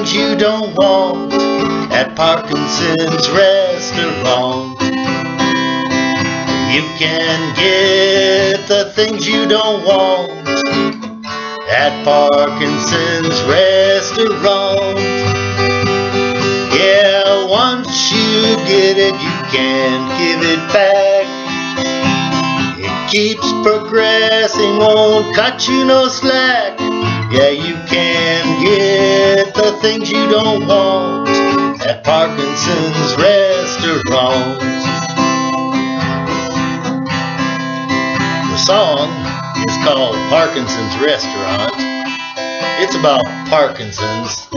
things you don't want at Parkinson's restaurant. You can get the things you don't want at Parkinson's restaurant. Yeah, once you get it, you can't give it back. It keeps progressing, won't cut you no slack. Yeah, you can get the things you don't want at Parkinson's restaurant. The song is called Parkinson's Restaurant. It's about Parkinson's,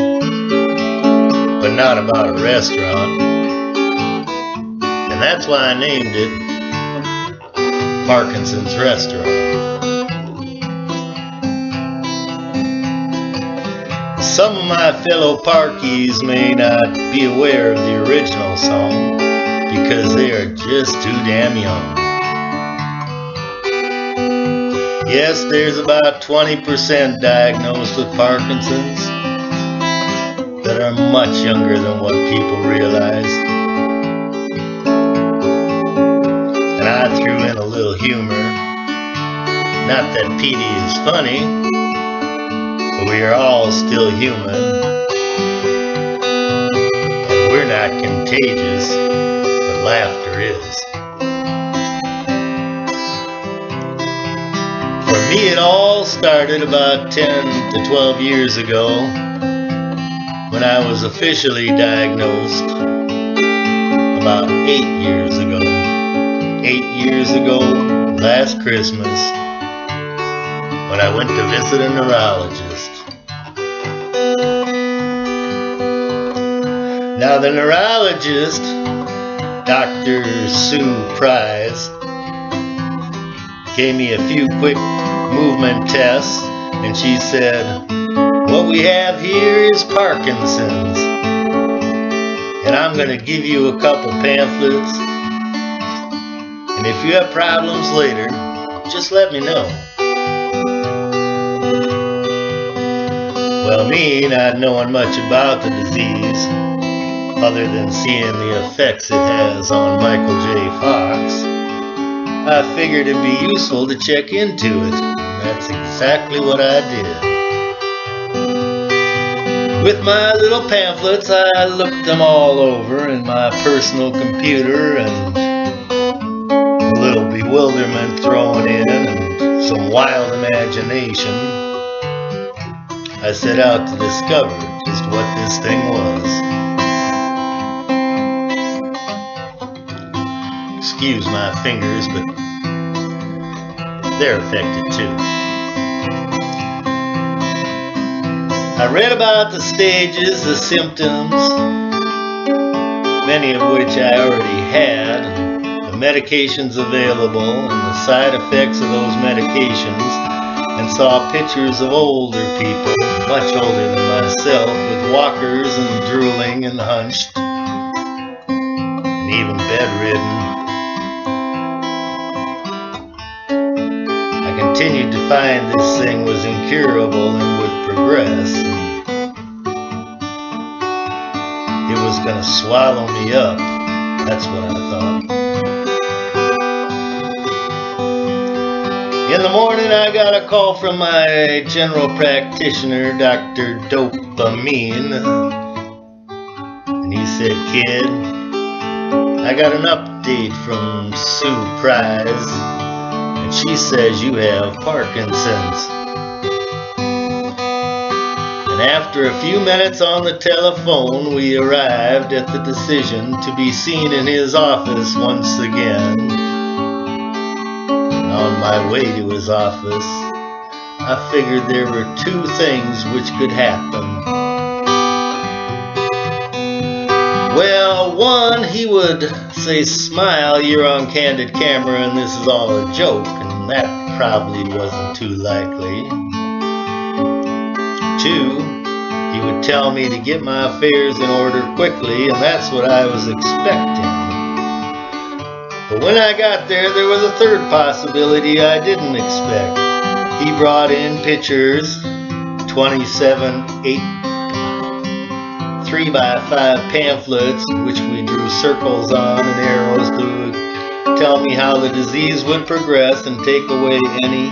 but not about a restaurant. And that's why I named it Parkinson's Restaurant. Some of my fellow Parkies may not be aware of the original song because they are just too damn young. Yes, there's about 20% diagnosed with Parkinson's that are much younger than what people realize. And I threw in a little humor. Not that Petey is funny, but we are all still human. And we're not contagious, but laughter is. For me, it all started about 10 to 12 years ago when I was officially diagnosed about 8 years ago. 8 years ago, last Christmas, when I went to visit a neurologist. Now the neurologist, Dr. Sue Price, gave me a few quick movement tests, and she said, "What we have here is Parkinson's, and I'm going to give you a couple pamphlets, and if you have problems later, just let me know." Well, me not knowing much about the disease, other than seeing the effects it has on Michael J. Fox, I figured it'd be useful to check into it, and that's exactly what I did. With my little pamphlets, I looked them all over in my personal computer, and a little bewilderment thrown in and some wild imagination, I set out to discover just what this thing was. Excuse my fingers, but they're affected too. I read about the stages, the symptoms, many of which I already had, the medications available, and the side effects of those medications, and saw pictures of older people, much older than myself, with walkers and drooling and hunched, and even bedridden. I continued to find this thing was incurable and would progress. It was going to swallow me up. That's what I thought. In the morning, I got a call from my general practitioner, Dr. Dopamine, and he said, "Kid, I got an update from Sue Price, and she says you have Parkinson's." And after a few minutes on the telephone, we arrived at the decision to be seen in his office once again. On my way to his office, I figured there were two things which could happen. Well, one, he would say, "Smile, you're on candid camera and this is all a joke," and that probably wasn't too likely. Two, he would tell me to get my affairs in order quickly, and that's what I was expecting. But when I got there was a third possibility I didn't expect. He brought in pictures 27/8 3x5 pamphlets, which we drew circles on and arrows to tell me how the disease would progress and take away any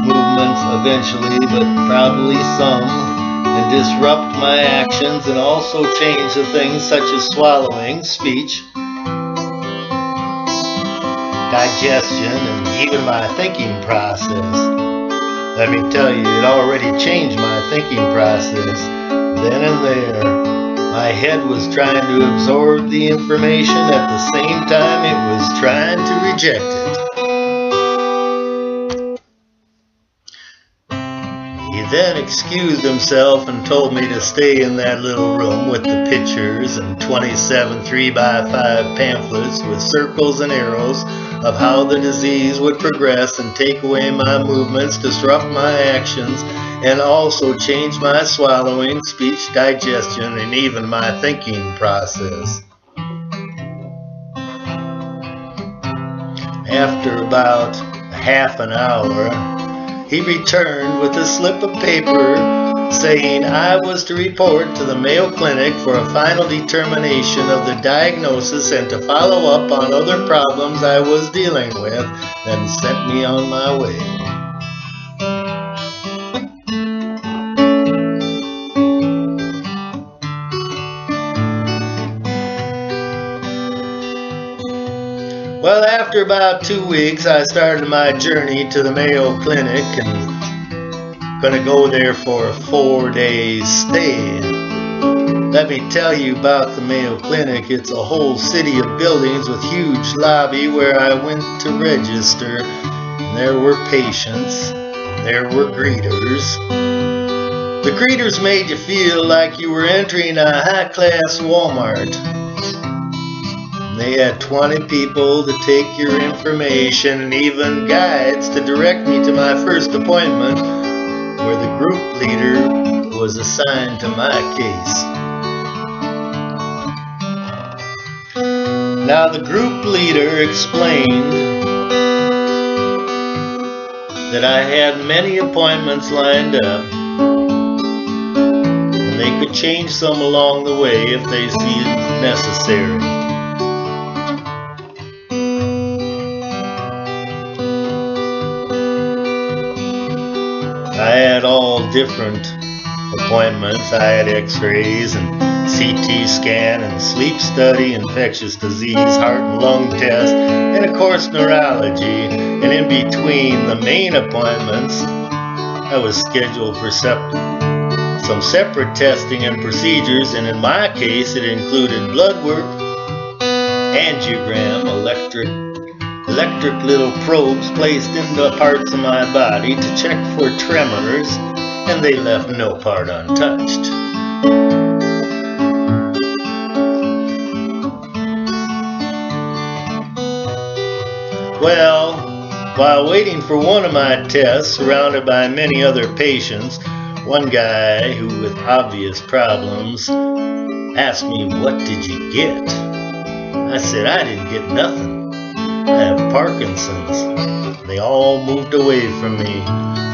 movements eventually, but probably some, and disrupt my actions and also change the things such as swallowing, speech, digestion, and even my thinking process. Let me tell you, it already changed my thinking process then and there. My head was trying to absorb the information at the same time it was trying to reject it. He then excused himself and told me to stay in that little room with the pictures and 27 3x5 pamphlets with circles and arrows of how the disease would progress and take away my movements, disrupt my actions, and also change my swallowing, speech, digestion, and even my thinking process. After about half an hour, he returned with a slip of paper saying I was to report to the Mayo Clinic for a final determination of the diagnosis and to follow up on other problems I was dealing with, then sent me on my way. Well, after about 2 weeks, I started my journey to the Mayo Clinic and going to go there for a 4-day stay. Let me tell you about the Mayo Clinic. It's a whole city of buildings with huge lobby where I went to register. And there were patients, and there were greeters. The greeters made you feel like you were entering a high-class Walmart. They had 20 people to take your information and even guides to direct me to my first appointment, where the group leader was assigned to my case. Now the group leader explained that I had many appointments lined up, and they could change some along the way if they see it necessary. I had all different appointments. I had x-rays and CT scan and sleep study, infectious disease, heart and lung test, and of course neurology. And in between the main appointments, I was scheduled for some separate testing and procedures, and in my case it included blood work, angiogram, electric little probes placed into parts of my body to check for tremors, and they left no part untouched. Well, while waiting for one of my tests, surrounded by many other patients, one guy who with obvious problems asked me, "What did you get?" I said, "I didn't get nothing. I have Parkinson's." They all moved away from me,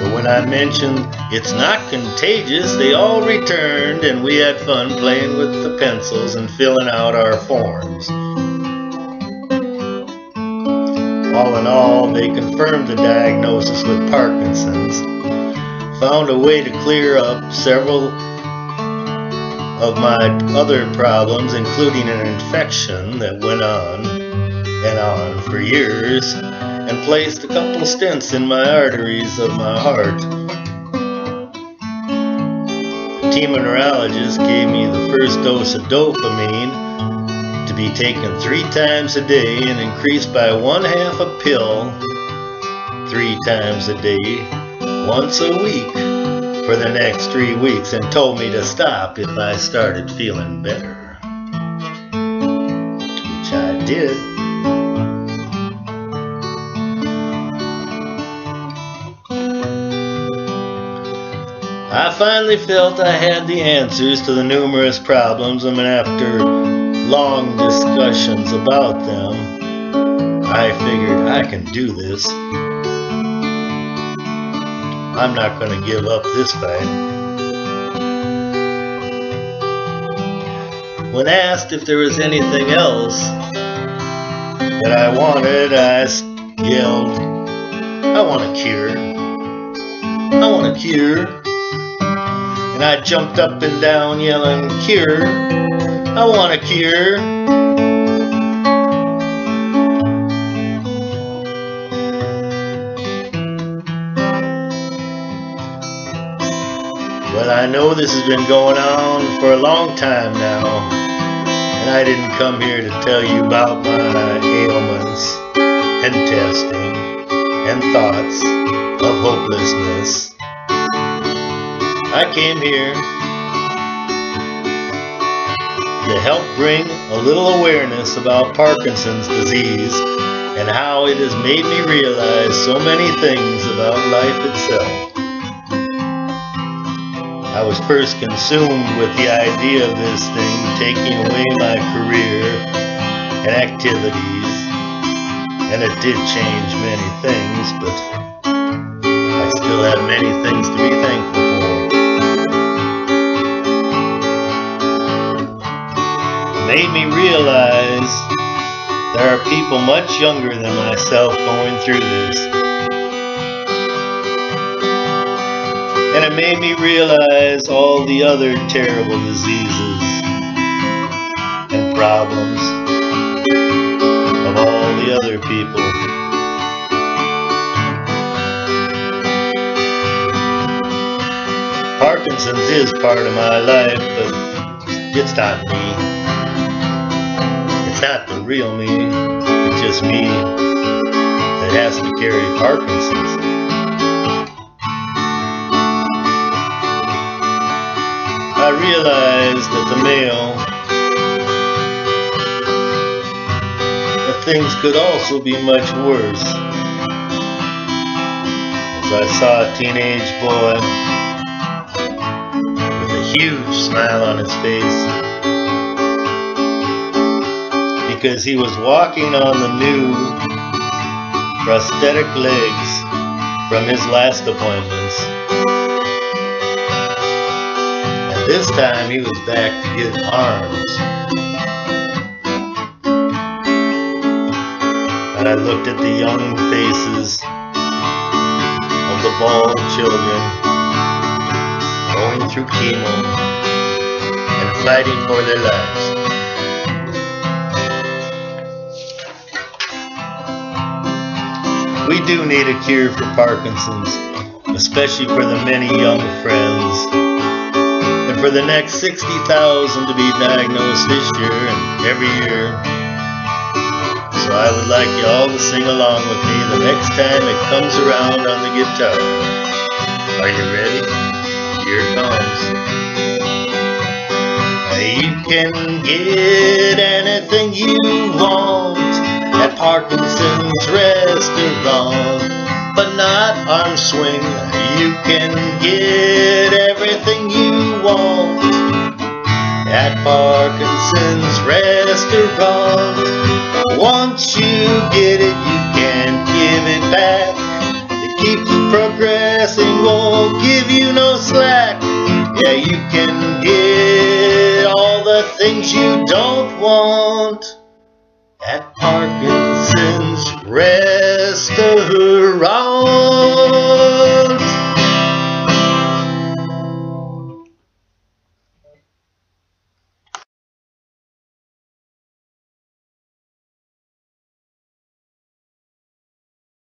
but when I mentioned it's not contagious, they all returned and we had fun playing with the pencils and filling out our forms. All in all, they confirmed the diagnosis with Parkinson's, found a way to clear up several of my other problems, including an infection that went on and on for years, and placed a couple stents in my arteries of my heart. The team of neurologists gave me the first dose of dopamine to be taken 3 times a day and increased by 1/2 a pill 3 times a day, once a week for the next 3 weeks, and told me to stop if I started feeling better, which I did. I finally felt I had the answers to the numerous problems, and after long discussions about them, I figured I can do this. I'm not going to give up this fight. When asked if there was anything else that I wanted, I yelled, "I want a cure. I want a cure." And I jumped up and down yelling, "Cure. I want a cure." Well, I know this has been going on for a long time now, and I didn't come here to tell you about my ailments and testing and thoughts of hopelessness. I came here to help bring a little awareness about Parkinson's disease and how it has made me realize so many things about life itself. I was first consumed with the idea of this thing taking away my career and activities, and it did change many things, but I still have many things to be thankful for. It made me realize there are people much younger than myself going through this. And it made me realize all the other terrible diseases and problems of all the other people. Parkinson's is part of my life, but it's not me. It's not the real me. It's just me that has to carry Parkinson's. I realized at the mail that things could also be much worse. As I saw a teenage boy with a huge smile on his face because he was walking on the new prosthetic legs from his last appointments. This time he was back to get arms. And I looked at the young faces of the bald children going through chemo and fighting for their lives. We do need a cure for Parkinson's, especially for the many young friends. And for the next 60,000 to be diagnosed this year and every year. So I would like you all to sing along with me the next time it comes around on the guitar. Are you ready? Here it comes. You can get anything you want at Parkinson's restaurant, but not arm swing. You can get everything you want at Parkinson's restaurant. Once you get it, you can't give it back. It keeps progressing, won't give you no slack. Yeah, you can get all the things you don't want at Parkinson's restaurant.